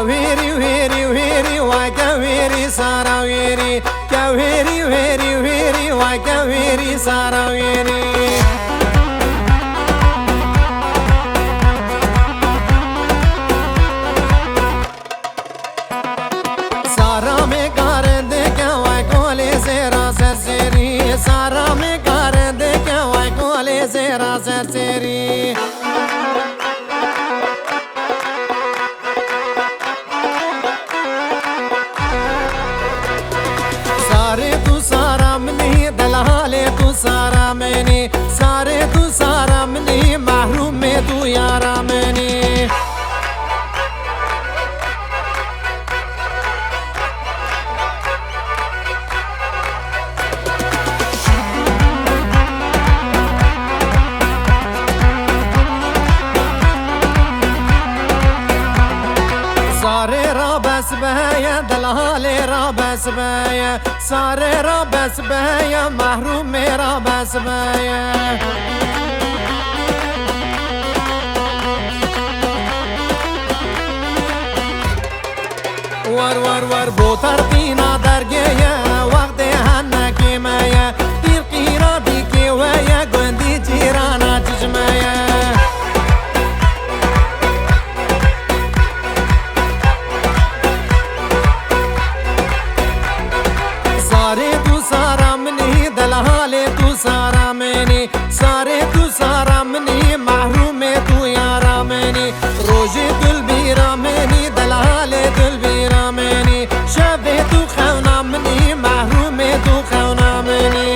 ويري ويري ويري وكويري سارا ويري كويري ويري ويري وكويري سارا ويري سارا में कर दे क्या वाई कोले सेरा सरसेरी सारा में कर दे क्या वाई कोले सेरा सरसेरी सारे तू सारा मनी दलाले तू सारा मैंने सारे तू सारा मनी महरूम में तू यारा मैंने सारे रबस बहया दलाले रबस बहया सारे रबस बहया महरूम मेरा बस बहया वर वर वर बोतर तीना दरगया वक्त हन्ना की माया तीर कीरा दी के वया गुंदी जीराना चश्माया सारे तू सारा मनी दलाले तू सारा मैंने सारे तू सारा मनी महरूम में तू यारा मैंने रोजे दिल बीरा मैंने दलाले दिल बीरा मैंने शबे तू खौना मनी महरूम में तू खौना मैंने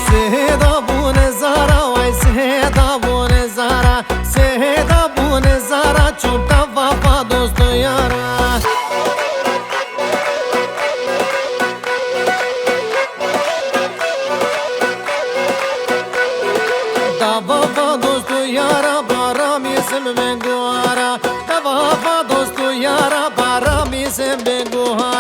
سهدا بون زارا وای سهدا بون زارا سهدا بون زارا چھوٹا وفا دوستو یارا دا وفا دوستو یارا بارام اسم میں گوارا دا وفا دوستو یارا بارام اسم میں گوارا